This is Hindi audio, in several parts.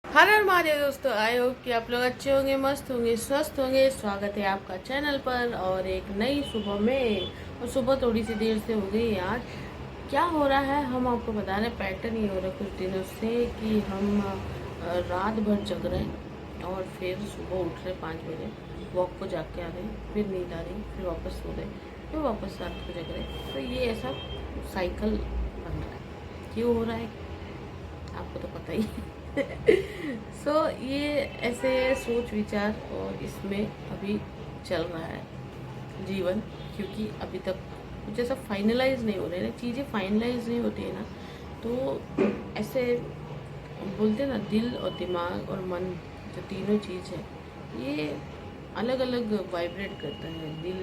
हर हर महादेव दोस्तों, आई होप कि आप लोग अच्छे होंगे, मस्त होंगे, स्वस्थ होंगे। स्वागत है आपका चैनल पर और एक नई सुबह में। और सुबह थोड़ी सी देर से हो गई है। आज क्या हो रहा है हम आपको बता रहे हैं। पैटर्न ये हो रहा है कुछ दिनों से कि हम रात भर जग रहे हैं और फिर सुबह उठ रहे 5 बजे, वॉक को जाके आ रहे हैं, फिर नींद आ रही, फिर वापस सो रहे, फिर वापस रात को जग रहे। तो ये ऐसा साइकिल बन रहा है। क्यों हो रहा है आपको तो पता ही सो ये ऐसे सोच विचार और इसमें अभी चल रहा है जीवन। क्योंकि अभी तक कुछ ऐसा फाइनलाइज नहीं हो रहा है ना, चीज़ें फाइनलाइज नहीं होती है ना, तो ऐसे बोलते हैं ना, दिल और दिमाग और मन जो तीनों चीज़ है ये अलग अलग वाइब्रेट करता है। दिल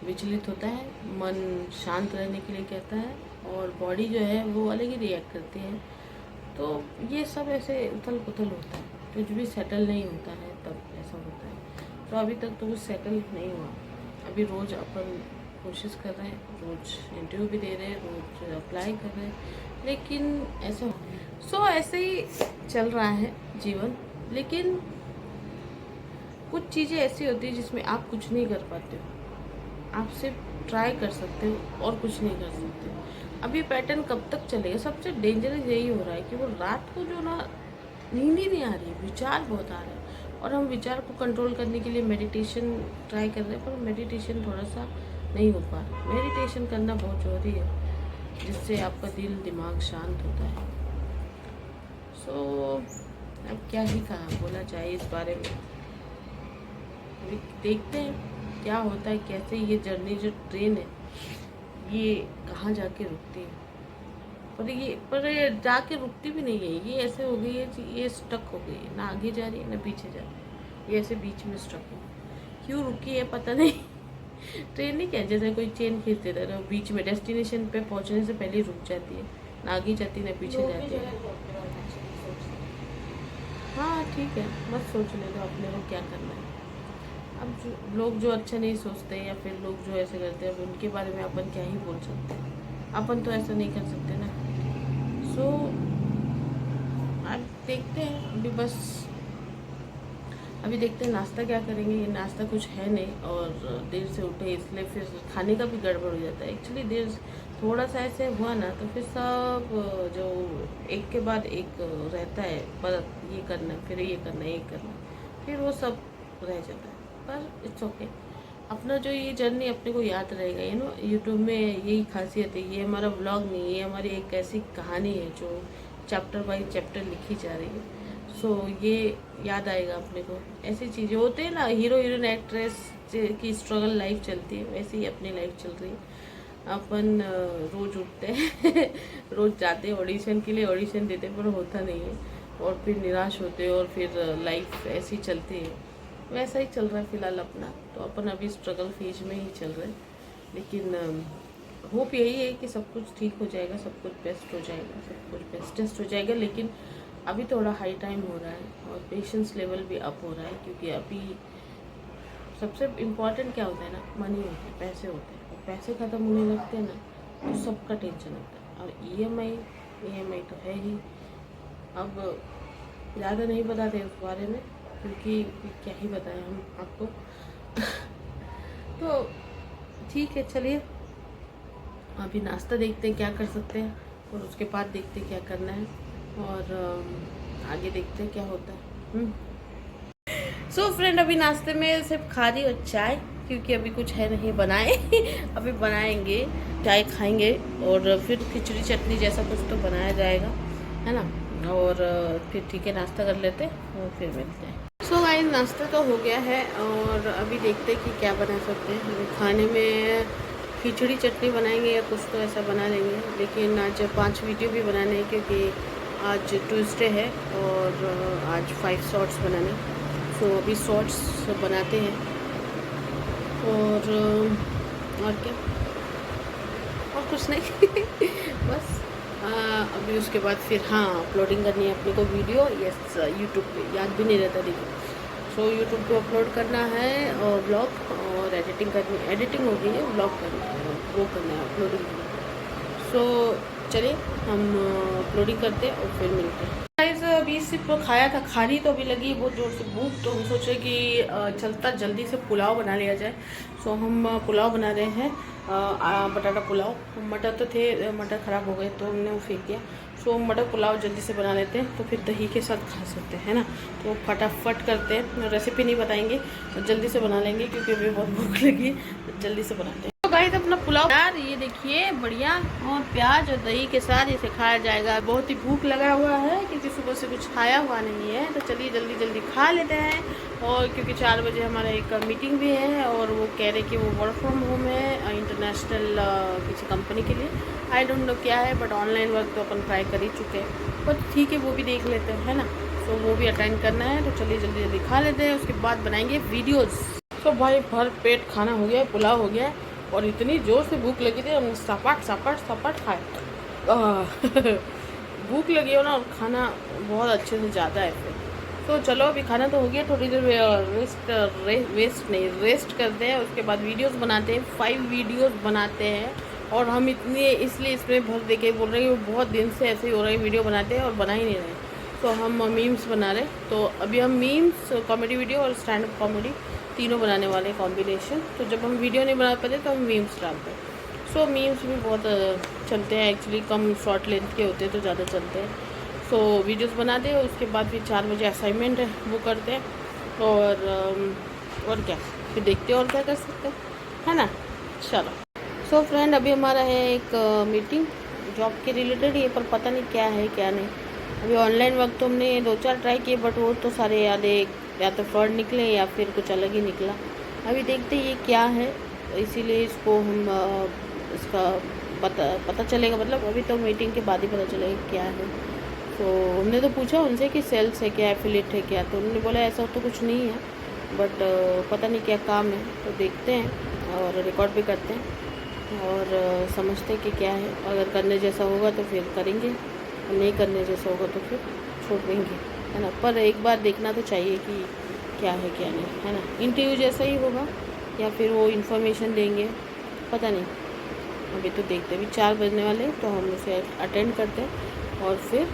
विचलित होता है, मन शांत रहने के लिए कहता है और बॉडी जो है वो अलग ही रिएक्ट करती है। तो ये सब ऐसे उथल पुथल होता है, कुछ भी सेटल नहीं होता है तब ऐसा होता है। तो अभी तक तो कुछ सेटल नहीं हुआ। अभी रोज़ अपन कोशिश कर रहे हैं, रोज़ इंटरव्यू भी दे रहे हैं, रोज़ अप्लाई कर रहे हैं, लेकिन ऐसा ऐसे ही चल रहा है जीवन। लेकिन कुछ चीज़ें ऐसी होती है जिसमें आप कुछ नहीं कर पाते हो, आप सिर्फ ट्राई कर सकते हो और कुछ नहीं कर सकते। अब ये पैटर्न कब तक चलेगा? सबसे डेंजरस यही हो रहा है कि वो रात को जो ना नींद ही नहीं आ रही, विचार बहुत आ रहे हैं और हम विचार को कंट्रोल करने के लिए मेडिटेशन ट्राई कर रहे हैं, पर मेडिटेशन थोड़ा सा नहीं हो पा रहा। मेडिटेशन करना बहुत ज़रूरी है जिससे आपका दिल दिमाग शांत होता है। अब क्या ही कहा बोला जाए इस बारे में। अभी देखते हैं क्या होता है, कैसे ये जर्नी जो ट्रेन है ये कहाँ जाके रुकती है। पर ये जाके रुकती भी नहीं है, ये ऐसे हो गई है कि ये स्टक हो गई है, ना आगे जा रही है ना पीछे जा रही है, ये ऐसे बीच में स्टक है। क्यों रुकी है पता नहीं ट्रेन नहीं, क्या जैसे कोई चेन खींचते रह रहे हो, बीच में डेस्टिनेशन पे पहुंचने से पहले रुक जाती है, ना आगे जाती ना पीछे जाती है। हाँ ठीक है, मत सोच ले दो अपने को क्या करना है। अब जो लोग जो अच्छा नहीं सोचते या फिर लोग जो ऐसे करते हैं, अब उनके बारे में अपन क्या ही बोल सकते हैं। अपन तो ऐसा नहीं कर सकते ना। अब देखते हैं। अभी देखते हैं नाश्ता क्या करेंगे। ये नाश्ता कुछ है नहीं और देर से उठे इसलिए फिर खाने का भी गड़बड़ हो जाता है। एक्चुअली देर थोड़ा सा ऐसे हुआ ना तो फिर सब जो एक के बाद एक रहता है, पर ये करना है, फिर ये करना है, ये करना है, फिर वो सब रह जाता है। पर इट्स ओके। अपना जो ये जर्नी अपने को याद रहेगा। यूट्यूब में यही खासियत है, ये हमारा व्लॉग नहीं है, ये हमारी एक ऐसी कहानी है जो चैप्टर बाई चैप्टर लिखी जा रही है। ये याद आएगा अपने को। ऐसी चीज़ें होते हैं ना, हीरो हीरोइन एक्ट्रेस की स्ट्रगल लाइफ चलती है, वैसे ही अपनी लाइफ चल रही है। अपन रोज उठते हैं रोज जाते हैं ऑडिशन के लिए, ऑडिशन देते हैं पर होता नहीं है और फिर निराश होते हैं और फिर लाइफ ऐसी चलती है। वैसा ही चल रहा है फिलहाल अपना। तो अपन अभी स्ट्रगल फेज में ही चल रहे हैं, लेकिन होप यही है कि सब कुछ ठीक हो जाएगा, सब कुछ बेस्ट हो जाएगा, सब कुछ बेस्टेस्ट हो जाएगा। लेकिन अभी थोड़ा हाई टाइम हो रहा है और पेशेंस लेवल भी अप हो रहा है, क्योंकि अभी सबसे इम्पॉर्टेंट क्या होता है ना, मनी होता है, पैसे होते हैं। और पैसे ख़त्म होने लगते हैं ना तो सबका टेंशन होता है। और ईएमआई तो है ही। अब ज़्यादा नहीं बताते उस बारे में, क्योंकि क्या ही बताएं हम आपको तो ठीक है, चलिए अभी नाश्ता देखते हैं क्या कर सकते हैं और उसके बाद देखते हैं क्या करना है और आगे देखते हैं क्या होता है। फ्रेंड, अभी नाश्ते में सिर्फ खा रही और चाय, क्योंकि अभी कुछ है नहीं बनाए अभी बनाएंगे, चाय खाएंगे और फिर खिचड़ी चटनी जैसा कुछ तो बनाया जाएगा, है ना। और फिर ठीक है, नाश्ता कर लेते हैं और फिर मिलते हैं। गाइस, नाश्ता तो हो गया है और अभी देखते हैं कि क्या बना सकते हैं। खाने में खिचड़ी चटनी बनाएंगे या कुछ तो ऐसा बना लेंगे। लेकिन आज 5 वीडियो भी बनाने हैं, क्योंकि आज ट्यूसडे है और आज 5 शॉर्ट्स बनाने। अभी शॉर्ट्स बनाते हैं और क्या, और कुछ नहीं बस अभी उसके बाद फिर अपलोडिंग करनी है अपने को वीडियो। यस, यूट्यूब पे याद भी नहीं रहता देखिए। यूट्यूब पे अपलोड करना है और ब्लॉग, और एडिटिंग करनी, एडिटिंग हो गई है, ब्लॉग करना है, वो करना है, अपलोडिंग करना है। चलिए हम अपलोडिंग करते हैं और फिर मिलते हैं। गाइस, अभी सिर्फ खाया था, खानी तो अभी लगी बहुत जोर से भूख, तो हम सोचे कि चलता जल्दी से पुलाव बना लिया जाए। सो हम पुलाव बना रहे हैं, बटाटा पुलाव। मटर तो थे, मटर ख़राब हो गए तो हमने वो फेंक दिया। सो मटर पुलाव जल्दी से बना लेते हैं तो फिर दही के साथ खा सकते हैं, है ना। तो फटाफट करते हैं, रेसिपी नहीं बताएंगे, जल्दी से बना लेंगे क्योंकि अभी बहुत भूख लगी, तो जल्दी से बनाते हैं। तो गाइस अपना पुलाव यार ये देखिए बढ़िया, और प्याज और दही के साथ इसे खाया जाएगा। बहुत ही भूख लगा हुआ है क्योंकि सुबह से कुछ खाया हुआ नहीं है, तो चलिए जल्दी जल्दी खा लेते हैं। और क्योंकि 4 बजे हमारा एक मीटिंग भी है और वो कह रहे कि वो वर्क फ्रॉम होम है इंटरनेशनल किसी कंपनी के लिए। आई डोंट नो क्या है, बट ऑनलाइन वर्क तो अपन ट्राई कर ही चुके हैं, बट ठीक है वो भी देख लेते हैं, है ना। तो वो भी अटेंड करना है, तो चलिए जल्दी जल्दी खा लेते हैं, उसके बाद बनाएंगे वीडियोज़। तो भाई भर पेट खाना हो गया, पुलाव हो गया, और इतनी ज़ोर से भूख लगी थी, हमने सपाट सपाट सपाट खाए। भूख लगी हो ना, और खाना बहुत अच्छे से ज़्यादा है फिर। तो चलो अभी खाना तो हो गया, थोड़ी देर रेस्ट करते हैं, उसके बाद वीडियोस बनाते हैं। 5 वीडियोस बनाते हैं, और हम इतने इसलिए इसमें भर दे के बोल रहे हैं कि बहुत दिन से ऐसे ही हो रहा है, वीडियो बनाते हैं और बना ही नहीं रहे। तो हम मीम्स बना रहे, तो अभी हम मीम्स, कॉमेडी वीडियो और स्टैंड अप कॉमेडी तीनों बनाने वाले कॉम्बिनेशन। तो जब हम वीडियो नहीं बना पाते तो हम मीम्स डालते हैं। सो मीम्स भी बहुत चलते हैं एक्चुअली, कम शॉर्ट लेंथ के होते हैं तो ज़्यादा चलते हैं। सो वीडियोस बनाते हैं, उसके बाद फिर 4 बजे असाइनमेंट है वो करते हैं, और क्या फिर देखते हैं और क्या कर सकते हैं, है ना। चलो सो फ्रेंड अभी हमारा है एक मीटिंग जॉब के रिलेटेड ही है, पर पता नहीं क्या है क्या नहीं। अभी ऑनलाइन वर्क तो हमने 2-4 ट्राई किए, बट वो तो सारे या तो फ्रॉड निकले या फिर कुछ अलग ही निकला। अभी देखते ये क्या है, इसीलिए इसको हम इसका पता चलेगा, मतलब अभी तो मीटिंग के बाद ही पता चलेगा क्या है। तो हमने तो पूछा उनसे कि सेल्स है क्या, एफिलिएट है क्या, तो उन्होंने बोला ऐसा तो कुछ नहीं है, बट पता नहीं क्या काम है। तो देखते हैं और रिकॉर्ड भी करते हैं और समझते हैं कि क्या है। अगर करने जैसा होगा तो फिर करेंगे, और नहीं करने जैसा होगा तो फिर छोड़ देंगे, है ना। पर एक बार देखना तो चाहिए कि क्या है क्या नहीं, है ना। इंटरव्यू जैसा ही होगा या फिर वो इन्फॉर्मेशन देंगे, पता नहीं। अभी तो देखते हैं, अभी 4 बजने वाले, तो हम उसे अटेंड करते हैं और फिर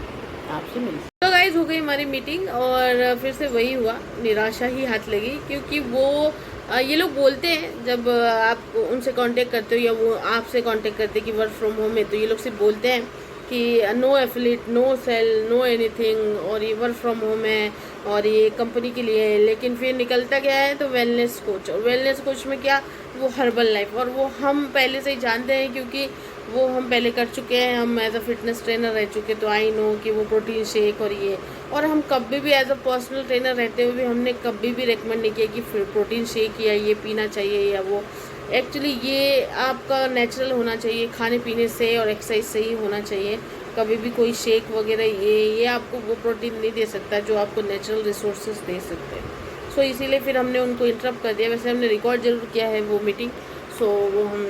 आपसे मिलते। तो गाइज हो गई हमारी मीटिंग, और फिर से वही हुआ, निराशा ही हाथ लगी, क्योंकि वो ये लोग बोलते हैं जब आप उनसे कांटेक्ट करते हो या वो आपसे कांटेक्ट करते हैं कि वर्क फ्रॉम होम है, तो ये लोग सिर्फ बोलते हैं कि no affiliate, no sale, no anything, और ये वर्क फ्रॉम होम है और ये कंपनी के लिए है। लेकिन फिर निकलता क्या है, तो वेलनेस कोच, और वेलनेस कोच में क्या, वो हर्बल लाइफ, और वो हम पहले से ही जानते हैं क्योंकि वो हम पहले कर चुके हैं, हम एज अ फिटनेस ट्रेनर रह चुके, तो आई नो कि वो प्रोटीन शेक और ये। और हम कभी भी एज अ पर्सनल ट्रेनर रहते हुए भी हमने कभी भी रेकमेंड नहीं किया कि प्रोटीन शेक या ये पीना चाहिए या वो। एक्चुअली ये आपका नेचुरल होना चाहिए, खाने पीने से और एक्सरसाइज से ही होना चाहिए। कभी भी कोई शेक वगैरह ये आपको वो प्रोटीन नहीं दे सकता जो आपको नेचुरल रिसोर्सेज दे सकते हैं। सो इसीलिए फिर हमने उनको इंटरप्ट कर दिया। वैसे हमने रिकॉर्ड जरूर किया है वो मीटिंग, सो वो हम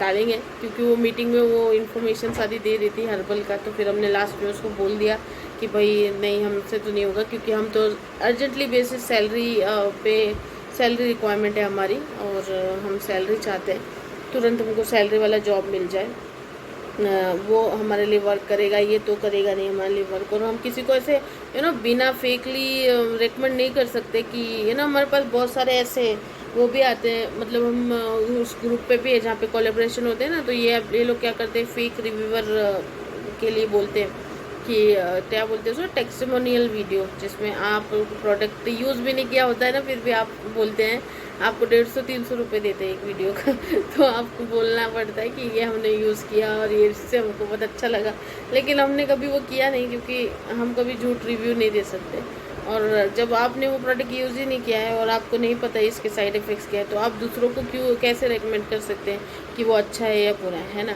डालेंगे, क्योंकि वो मीटिंग में वो इन्फॉर्मेशन सारी दे रही थी हर्बल का। तो फिर हमने लास्ट में उसको बोल दिया कि भाई नहीं, हमसे तो नहीं होगा, क्योंकि हम तो अर्जेंटली बेसिस सैलरी रिक्वायरमेंट है हमारी, और हम सैलरी चाहते हैं, तुरंत हमको सैलरी वाला जॉब मिल जाए। वो हमारे लिए वर्क करेगा, ये तो करेगा नहीं हमारे लिए वर्क। और हम किसी को ऐसे बिना फेकली रेकमेंड नहीं कर सकते कि हमारे पास बहुत सारे ऐसे वो भी आते हैं, मतलब हम उस ग्रुप पे भी है जहाँ पे कोलैबोरेशन होते हैं ना, तो ये लोग क्या करते हैं, फेक रिव्यूअर के लिए बोलते हैं कि क्या बोलते हैं उसको, टेस्टिमोनियल वीडियो, जिसमें आप प्रोडक्ट यूज़ भी नहीं किया होता है ना, फिर भी आप बोलते हैं, आपको 150-300 रुपये देते हैं एक वीडियो का। तो आपको बोलना पड़ता है कि ये हमने यूज़ किया और ये इससे हमको बहुत अच्छा लगा, लेकिन हमने कभी वो किया नहीं, क्योंकि हम कभी झूठ रिव्यू नहीं दे सकते। और जब आपने वो प्रोडक्ट यूज़ ही नहीं किया है और आपको नहीं पता इसके साइड इफ़ेक्ट्स क्या है, तो आप दूसरों को कैसे रेकमेंड कर सकते हैं कि वो अच्छा है या बुरा है ना।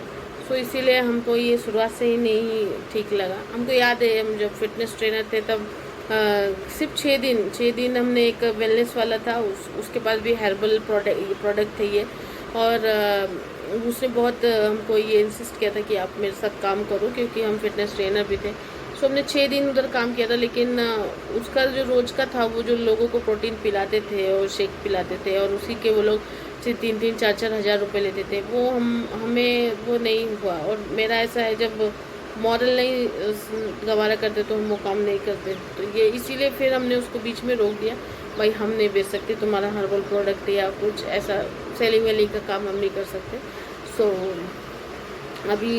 सो इसीलिए हमको ये शुरुआत से ही नहीं ठीक लगा। हमको याद है हम जब फिटनेस ट्रेनर थे तब सिर्फ 6 दिन हमने एक वेलनेस वाला था, उसके पास भी हर्बल प्रोडक्ट थे ये, और उसने बहुत हमको ये इंसिस्ट किया था कि आप मेरे साथ काम करो, क्योंकि हम फिटनेस ट्रेनर भी थे। सो हमने 6 दिन उधर काम किया था, लेकिन उसका जो रोज़ का था, वो जो लोगों को प्रोटीन पिलाते थे और शेक पिलाते थे, और उसी के वो लोग 3-4 हज़ार रुपये लेते थे, वो हमें वो नहीं हुआ। और मेरा ऐसा है, जब मॉरल नहीं गवारा करते तो हम वो काम नहीं करते। तो ये इसीलिए फिर हमने उसको बीच में रोक दिया, भाई हम नहीं बेच सकते तुम्हारा हर्बल प्रोडक्ट या कुछ ऐसा सेलिंग वेलिंग का काम हम नहीं कर सकते। सो अभी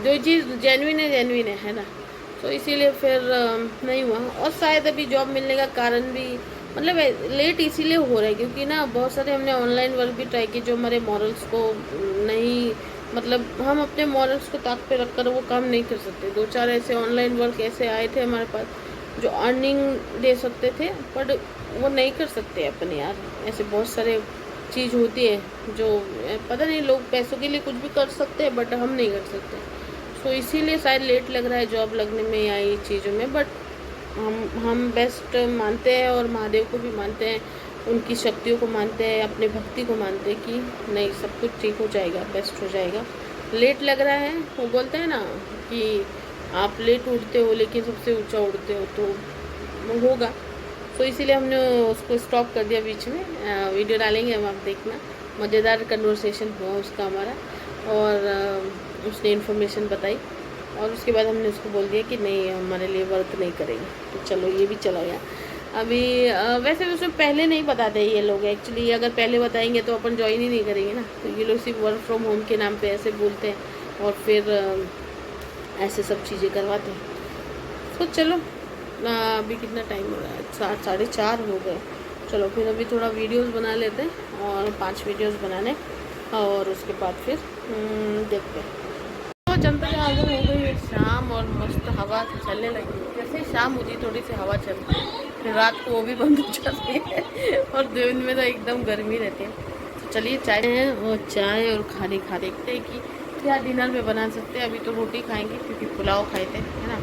जो चीज़ जेन्युइन है ना, तो इसीलिए फिर नहीं हुआ। और शायद अभी जॉब मिलने का कारण भी मतलब लेट इसीलिए हो रहा है क्योंकि ना बहुत सारे हमने ऑनलाइन वर्क भी ट्राई किए जो हमारे मॉरल्स को नहीं, मतलब हम अपने मॉरल्स को ताक पे रखकर वो काम नहीं कर सकते। 2-4 ऐसे ऑनलाइन वर्क ऐसे आए थे हमारे पास जो अर्निंग दे सकते थे, बट वो नहीं कर सकते अपन यार। ऐसे बहुत सारे चीज़ होती है जो पता नहीं, लोग पैसों के लिए कुछ भी कर सकते हैं बट हम नहीं कर सकते। सो इसीलिए शायद लेट लग रहा है जॉब लगने में या ये चीज़ों में। बट हम बेस्ट मानते हैं और महादेव को भी मानते हैं, उनकी शक्तियों को मानते हैं, अपने भक्ति को मानते हैं कि नहीं सब कुछ ठीक हो जाएगा, बेस्ट हो जाएगा। लेट लग रहा है, वो बोलते हैं ना कि आप लेट उठते हो लेकिन सबसे ऊंचा उड़ते हो, तो वो होगा। तो इसीलिए हमने उसको स्टॉप कर दिया बीच में। वीडियो डालेंगे हम, आप देखना, मज़ेदार कन्वर्सेशन हुआ उसका हमारा, और उसने इन्फॉर्मेशन बताई और उसके बाद हमने उसको बोल दिया कि नहीं हमारे लिए वर्क नहीं करेंगे। तो चलो ये भी चला गया। अभी वैसे भी उसमें पहले नहीं बताते ये लोग एक्चुअली, अगर पहले बताएंगे तो अपन ज्वाइन ही नहीं करेंगे ना। तो ये लोग सिर्फ वर्क फ्रॉम होम के नाम पे ऐसे बोलते हैं और फिर ऐसे सब चीज़ें करवाते हैं। तो चलो अभी कितना टाइम हो रहा है, 4:30 हो गए। चलो फिर अभी थोड़ा वीडियोस बना लेते हैं और 5 वीडियोस बनाने, और उसके बाद फिर देखते हैं। तो जनता आगे हो गई है शाम और मस्त हवा चलने लगी। जैसे ही शाम होती थोड़ी सी हवा चलती है, फिर रात को वो भी बंद हो जाती है और दिन में तो एकदम गर्मी रहती है। तो चलिए चाय है, और चाय और खाने खा देखते हैं कि क्या डिनर में बना सकते हैं। अभी तो रोटी खाएंगे क्योंकि पुलाव खाए थे, है ना।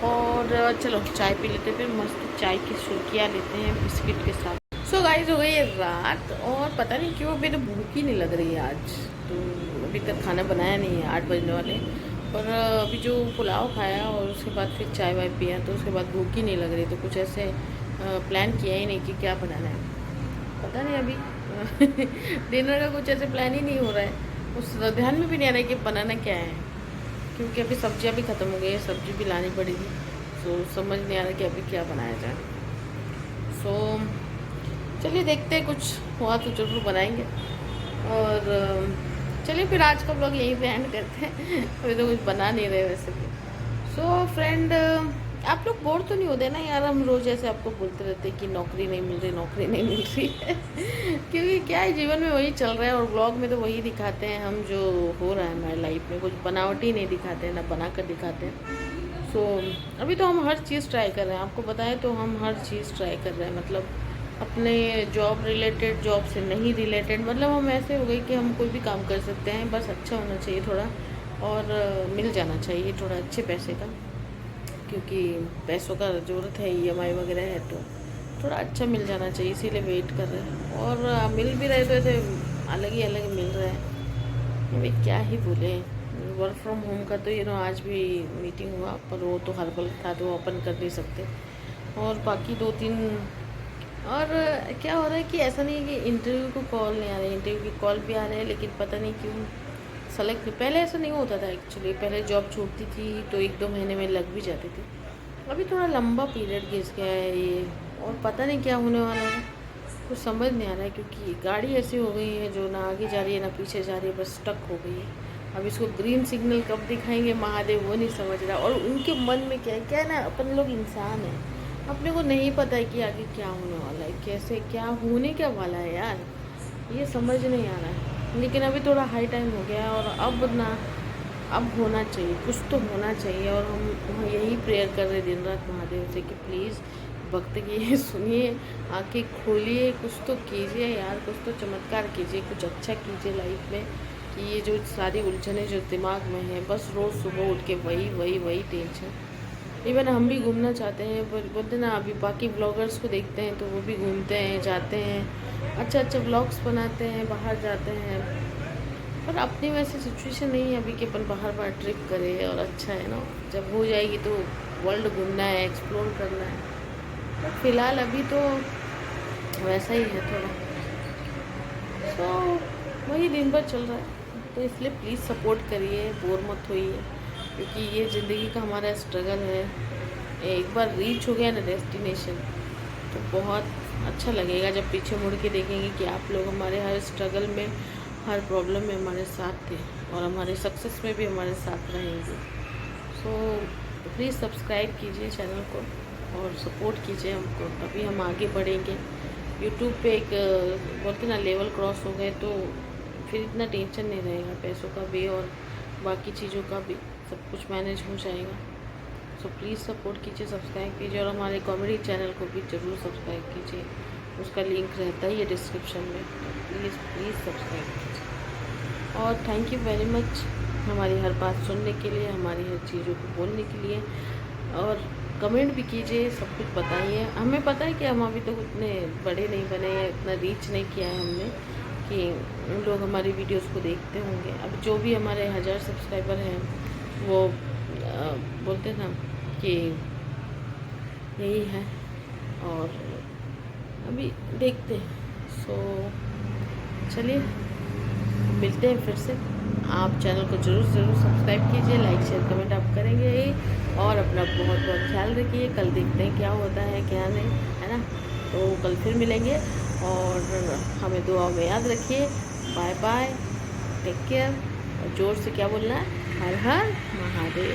और चलो चाय पी लेते, फिर मस्त चाय की सुर्खियाँ लेते हैं बिस्किट के साथ। सो गाइस हो गई है रात और पता नहीं क्यों अभी तो भूख ही नहीं लग रही है आज। तो अभी तक खाना बनाया नहीं है, 8 बजने वाले, और अभी जो पुलाव खाया और उसके बाद फिर चाय वाय पिया तो उसके बाद भूख ही नहीं लग रही। तो कुछ ऐसे प्लान किया ही नहीं कि क्या बनाना है, पता नहीं अभी डिनर का कुछ ऐसे प्लान ही नहीं हो रहा है। उस ध्यान में भी नहीं आ रहा है कि बनाना क्या है, क्योंकि अभी सब्जियां भी ख़त्म हो गई है, सब्जी भी लानी पड़ेगी। तो समझ नहीं आ रहा कि अभी क्या बनाया जाए। सो चलिए देखते हैं, कुछ हुआ तो जरूर बनाएंगे। और चलिए फिर आज का ब्लॉग यहीं पे एंड करते हैं। अभी तो कुछ बना नहीं रहे वैसे भी। सो फ्रेंड, आप लोग बोर तो नहीं होते ना यार, हम रोज़ ऐसे आपको बोलते रहते हैं कि नौकरी नहीं मिल रही, नौकरी नहीं मिल रही है क्योंकि क्या है, जीवन में वही चल रहा है और ब्लॉग में तो वही दिखाते हैं हम जो हो रहा है हमारी लाइफ में। कुछ बनावटी नहीं दिखाते हैं, ना बना कर दिखाते हैं। सो अभी तो हम हर चीज़ ट्राई कर रहे हैं, आपको बताएं तो हम हर चीज़ ट्राई कर रहे हैं। मतलब अपने जॉब रिलेटेड, जॉब से नहीं रिलेटेड, मतलब हम ऐसे हो गए कि हम कोई भी काम कर सकते हैं, बस अच्छा होना चाहिए थोड़ा, और मिल जाना चाहिए थोड़ा अच्छे पैसे का, क्योंकि पैसों का ज़रूरत है, EMI वगैरह है, तो थोड़ा अच्छा मिल जाना चाहिए, इसीलिए वेट कर रहे हैं। और मिल भी रहे तो ऐसे अलग ही अलग मिल रहा है, अभी क्या ही बोले। वर्क फ्रॉम होम का तो आज भी मीटिंग हुआ, पर वो तो हर्बल था तो ओपन कर नहीं सकते। और बाकी 2-3 और क्या हो रहा है कि ऐसा नहीं है कि इंटरव्यू को कॉल नहीं आ रहे, इंटरव्यू की कॉल भी आ रहे हैं, लेकिन पता नहीं क्यों सेलेक्ट नहीं। पहले ऐसा नहीं होता था एक्चुअली, पहले जॉब छूटती थी तो 1-2 महीने में लग भी जाती थी। अभी थोड़ा लंबा पीरियड घिस गया है ये, और पता नहीं क्या होने वाला है, कुछ समझ नहीं आ रहा है। क्योंकि गाड़ी ऐसी हो गई है जो ना आगे जा रही है ना पीछे जा रही है, बस स्टक हो गई है। अब इसको ग्रीन सिग्नल कब दिखाएंगे महादेव, वो नहीं समझ रहा। और उनके मन में क्या है ना, अपन लोग इंसान हैं, अपने को नहीं पता है कि आगे क्या होने वाला है, कैसे क्या होने क्या वाला है यार, ये समझ नहीं आ रहा है। लेकिन अभी थोड़ा हाई टाइम हो गया है और अब होना चाहिए, कुछ तो होना चाहिए। और हम यही प्रेयर कर रहे दिन रात महादेव से कि प्लीज़ भक्त की ये सुनिए, आंखें खोलिए, कुछ तो कीजिए यार, कुछ तो चमत्कार कीजिए, कुछ अच्छा कीजिए लाइफ में। कि ये जो सारी उलझने जो दिमाग में है, बस रोज़ सुबह उठ के वही टेंशन। इवन हम भी घूमना चाहते हैं, पर बोलते ना, अभी बाकी ब्लॉगर्स को देखते हैं तो वो भी घूमते हैं, जाते हैं, अच्छा ब्लॉग्स बनाते हैं, बाहर जाते हैं। पर अपनी वैसे सिचुएशन नहीं है अभी कि अपन बाहर ट्रिप करें, और अच्छा है ना, जब हो जाएगी तो वर्ल्ड घूमना है, एक्सप्लोर करना है। पर फिलहाल अभी तो वैसा ही है थोड़ा, तो वही दिन भर चल रहा है। तो इसलिए प्लीज़ सपोर्ट करिए, बोर मत होइए, क्योंकि ये ज़िंदगी का हमारा स्ट्रगल है। एक बार रीच हो गया ना डेस्टिनेशन, तो बहुत अच्छा लगेगा जब पीछे मुड़ के देखेंगे कि आप लोग हमारे हर स्ट्रगल में, हर प्रॉब्लम में हमारे साथ थे और हमारे सक्सेस में भी हमारे साथ रहेंगे। सो प्लीज़ सब्सक्राइब कीजिए चैनल को और सपोर्ट कीजिए हमको, तभी हम आगे बढ़ेंगे। यूट्यूब पे एक बोलते ना लेवल क्रॉस हो गए तो फिर इतना टेंशन नहीं रहेगा, पैसों का भी और बाकी चीज़ों का भी सब कुछ मैनेज हो जाएगा। सो प्लीज़ सपोर्ट कीजिए, सब्सक्राइब कीजिए और हमारे कॉमेडी चैनल को भी ज़रूर सब्सक्राइब कीजिए, उसका लिंक रहता ही है डिस्क्रिप्शन में, तो प्लीज़ प्लीज़ सब्सक्राइब कीजिए। और थैंक यू वेरी मच हमारी हर बात सुनने के लिए, हमारी हर चीज़ों को बोलने के लिए, और कमेंट भी कीजिए, सब कुछ बताइए। हमें पता है कि हम अभी तक उतने बड़े नहीं बने हैं, इतना रीच नहीं किया है हमने कि लोग हमारी वीडियोस को देखते होंगे। अब जो भी हमारे 1000 सब्सक्राइबर हैं वो बोलते ना कि यही है, और अभी देखते हैं। सो चलिए मिलते हैं फिर से। आप चैनल को ज़रूर सब्सक्राइब कीजिए, लाइक शेयर कमेंट आप करेंगे ही, और अपना बहुत बहुत ख्याल रखिए। कल देखते हैं क्या होता है क्या नहीं, है ना। तो कल फिर मिलेंगे और हमें दुआ में याद रखिए। बाय बाय, टेक केयर, और ज़ोर से क्या बोलना है, हर हर महादेव।